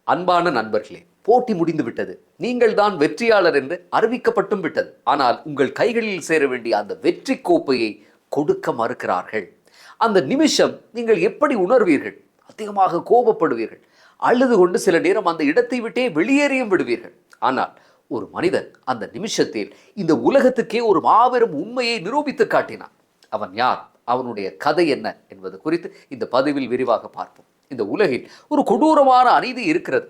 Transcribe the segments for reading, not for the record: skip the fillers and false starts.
அன்பான நண்பர்களே, போட்டி முடிந்து விட்டது. நீங்கள் தான் வெற்றியாளர் என்று அறிவிக்கப்பட்டும் விட்டது. ஆனால் உங்கள் கைகளில் சேர வேண்டிய அந்த வெற்றி கோப்பையை கொடுக்க மறுக்கிறார்கள். அந்த நிமிஷம் நீங்கள் எப்படி உணர்வீர்கள்? அதிகமாக கோபப்படுவீர்கள். அழுது கொண்டு சில நேரம் அந்த இடத்தை விட்டே வெளியேறியும் விடுவீர்கள். ஆனால் ஒரு மனிதன் அந்த நிமிஷத்தில் இந்த உலகத்துக்கே ஒரு மாபெரும் உண்மையை நிரூபித்து காட்டினான். அவன் யார்? அவனுடைய கதை என்ன என்பது குறித்து இந்த பதிவில் விரிவாக பார்ப்போம். இந்த உலகில் ஒரு கொடூரமான அநீதி இருக்கிறது.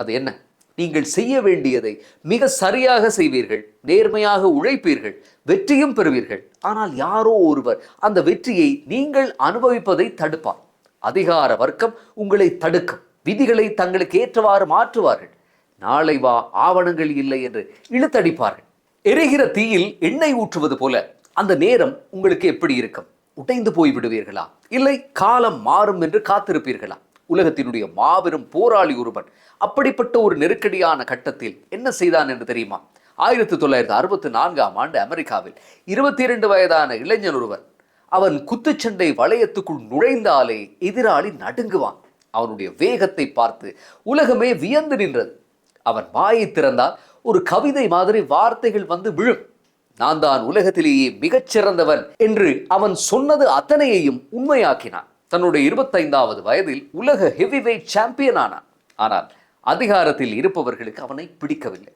அது என்ன? நீங்கள் செய்ய வேண்டியதை மிக சரியாக செய்வீர்கள், நேர்மையாக உழைப்பீர்கள், வெற்றியும் பெறுவீர்கள். ஆனால் யாரோ ஒருவர் அந்த வெற்றியை நீங்கள் அனுபவிப்பதை தடுப்பார். அதிகார வர்க்கம் உங்களை தடுக்கும். விதிகளை தங்களுக்கு ஏற்றவாறு மாற்றுவார்கள். நாளை வா, ஆவணங்கள் இல்லை என்று இழுத்தடிப்பார்கள். எரிகிற தீயில் எண்ணெய் ஊற்றுவது போல அந்த நேரம் உங்களுக்கு எப்படி இருக்கும்? உடைந்து போய் விடுவீர்களா? இல்லை காலம் மாறும் என்று காத்திருப்பீர்களா? உலகத்தினுடைய மாபெரும் போராளி ஒருவன் அப்படிப்பட்ட ஒரு நெருக்கடியான கட்டத்தில் என்ன செய்தான் என்று தெரியுமா? 1964 அமெரிக்காவில் 22 வயதான இளைஞன் ஒருவன், அவன் குத்துச்சண்டை வளையத்துக்குள் நுழைந்தாலே எதிராளி நடுங்குவான். அவனுடைய வேகத்தை பார்த்து உலகமே வியந்து நின்றது. அவன் வாயை திறந்தால் ஒரு கவிதை மாதிரி வார்த்தைகள் வந்து விழும். நான் தான் உலகத்திலேயே மிகச்சிறந்தவன் என்று அவன் சொன்னது அத்தனையையும் உண்மையாக்கினான். தன்னுடைய 25வது வயதில் உலக ஹெவிவெயிட் சாம்பியன் ஆனான். ஆனால் அதிகாரத்தில் இருப்பவர்களுக்கு அவனை பிடிக்கவில்லை.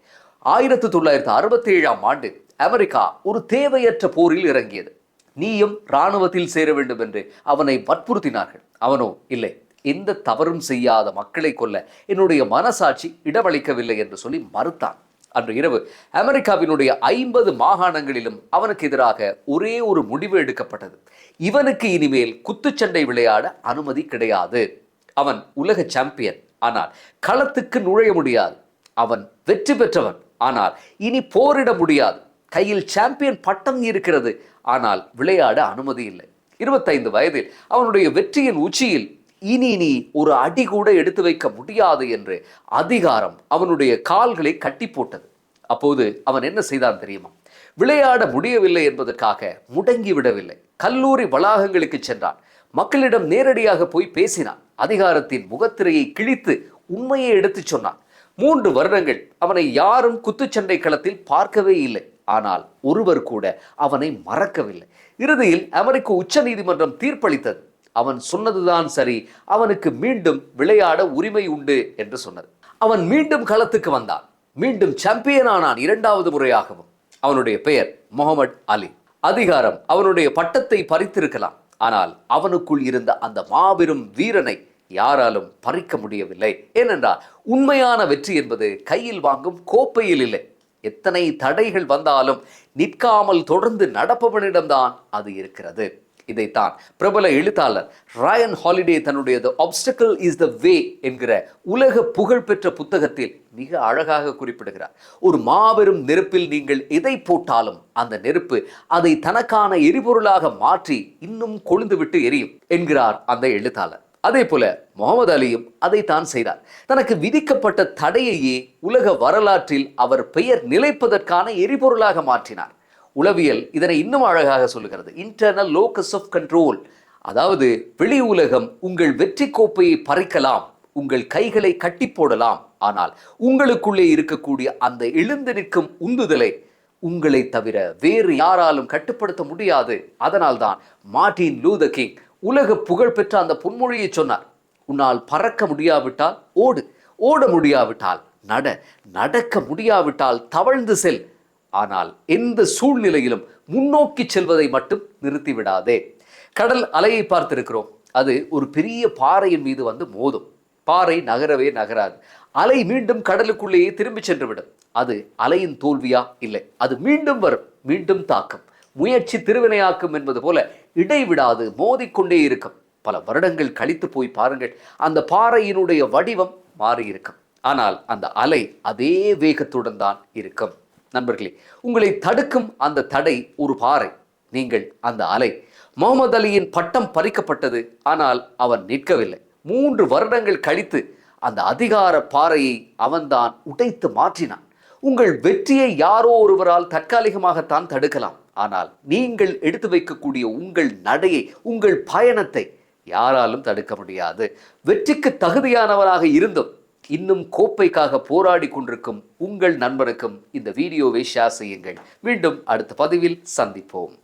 1967 அமெரிக்கா ஒரு தேவையற்ற போரில் இறங்கியது. நீயும் இராணுவத்தில் சேர வேண்டும் என்று அவனை வற்புறுத்தினார்கள். அவனோ இல்லை, எந்த தவறும் செய்யாத மக்களை கொல்ல என்னுடைய மனசாட்சி இடமளிக்கவில்லை என்று சொல்லி மறுத்தான். அன்று இரவு அமெரிக்காவினுடைய 50 மாகாணங்களிலும் அவனுக்கு எதிராக ஒரே ஒரு முடிவு எடுக்கப்பட்டது. இவனுக்கு இனிமேல் குத்துச்சண்டை விளையாட அனுமதி கிடையாது. அவன் உலக சாம்பியன், ஆனால் களத்துக்கு நுழைய முடியாது. அவன் வெற்றி பெற்றவன், ஆனால் இனி போரிட முடியாது. கையில் சாம்பியன் பட்டம் இருக்கிறது, ஆனால் விளையாட அனுமதி இல்லை. 25 வயதில் அவனுடைய வெற்றியின் உச்சியில் இனி ஒரு அடி கூட எடுத்து வைக்க முடியாது என்று அதிகாரம் அவனுடைய கால்களை கட்டி போட்டது. அப்போது அவன் என்ன செய்தான் தெரியுமா? விளையாட முடியவில்லை என்பதற்காக முடங்கி விடவில்லை. கல்லூரி வளாகங்களுக்கு சென்றான். மக்களிடம் நேரடியாக போய் பேசினான். அதிகாரத்தின் முகத்திரையை கிழித்து உண்மையை எடுத்து சொன்னான். 3 வருடங்கள் அவனை யாரும் குத்துச்சண்டை களத்தில் பார்க்கவே இல்லை. ஆனால் ஒருவர் கூட அவனை மறக்கவில்லை. இறுதியில் அமெரிக்க உச்ச நீதிமன்றம் தீர்ப்பளித்தது. அவன் சொன்னதுதான் சரி, அவனுக்கு மீண்டும் விளையாட உரிமை உண்டு என்று சொன்னது. அவன் மீண்டும் களத்துக்கு வந்தான். மீண்டும் சாம்பியன் ஆனான், 2வது முறையாகவும். அவனுடைய பெயர் முகமது அலி. அதிகாரம் அவனுடைய பட்டத்தை பறித்திருக்கலாம், ஆனால் அவனுக்குள் இருந்த அந்த மாபெரும் வீரனை யாராலும் பறிக்க முடியவில்லை. ஏனென்றால் உண்மையான வெற்றி என்பது கையில் வாங்கும் கோப்பையில் இல்லை. எத்தனை தடைகள் வந்தாலும் நிற்காமல் தொடர்ந்து நடப்பவனிடம்தான் அது இருக்கிறது. இதைத்தான் பிரபல எழுத்தாளர் ராயன் ஹாலிடே தன்னுடைய The Obstacle is the Way என்கிற உலக புகழ்பெற்ற புத்தகத்தில் மிக அழகாக குறிப்பிடுகிறார். ஒரு மாபெரும் நெருப்பில் நீங்கள் எதை போட்டாலும் அந்த நெருப்பு அதை தனக்கான எரிபொருளாக மாற்றி இன்னும் கொழுந்துவிட்டு எரியும் என்கிறார் அந்த எழுத்தாளர். அதே போல முகமது அலியும் அதைத்தான் செய்தார். தனக்கு விதிக்கப்பட்ட தடையையே உலக வரலாற்றில் அவர் பெயர் நிலைப்பதற்கான எரிபொருளாக மாற்றினார். உளவியல் இதனை இன்னும் அழகாக சொல்லுகிறது. Internal locus of control. அதாவது வெளி உலகம் உங்கள் வெற்றி கோப்பையை பறிக்கலாம், உங்கள் கைகளை கட்டி போடலாம். ஆனால் உங்களுக்குள்ளே இருக்கக்கூடிய அந்த எழுந்து நிற்கும் உந்துதலை உங்களை தவிர வேறு யாராலும் கட்டுப்படுத்த முடியாது. அதனால்தான் மார்ட்டின் லூதர் கிங் உலக புகழ்பெற்ற அந்த பொன்மொழியை சொன்னார். உன்னால் பறக்க முடியாவிட்டால் ஓடு, ஓட முடியாவிட்டால் நட, நடக்க முடியாவிட்டால் தவழ்ந்து செல். ஆனால் எந்த சூழ்நிலையிலும் முன்னோக்கி செல்வதை மட்டும் நிறுத்திவிடாதே. கடல் அலையை பார்த்திருக்கிறோம். அது ஒரு பெரிய பாறையின் மீது வந்து மோதும். பாறை நகரவே நகராது. அலை மீண்டும் கடலுக்குள்ளேயே திரும்பி சென்றுவிடும். அது அலையின் தோல்வியா? இல்லை, அது மீண்டும் வரும், மீண்டும் தாக்கும். முயற்சி திருவினையாக்கும் என்பது போல இடைவிடாது மோதிக்கொண்டே இருக்கும். பல வருடங்கள் கழித்து போய் பாருங்கள், அந்த பாறையினுடைய வடிவம் மாறியிருக்கும். ஆனால் அந்த அலை அதே வேகத்துடன் தான் இருக்கும். நண்பர்களே, உங்களை தடுக்கும் அந்த தடை ஒரு பாறை, நீங்கள் அந்த அலை. முகமது அலியின் பட்டம் பறிக்கப்பட்டது, ஆனால் அவன் நிற்கவில்லை. 3 வருடங்கள் கழித்து அந்த அதிகார பாறையை அவன்தான் உடைத்து மாற்றினான். உங்கள் வெற்றியை யாரோ ஒருவரால் தற்காலிகமாகத்தான் தடுக்கலாம், ஆனால் நீங்கள் எடுத்து வைக்கக்கூடிய உங்கள் நடையை, உங்கள் பயணத்தை யாராலும் தடுக்க முடியாது. வெற்றிக்கு தகுதியானவராக இருந்தும் இன்னும் கோப்பைக்காக போராடி கொண்டிருக்கும் உங்கள் நண்பருக்கும் இந்த வீடியோவை ஷேர் செய்யுங்கள். மீண்டும் அடுத்த பதிவில் சந்திப்போம்.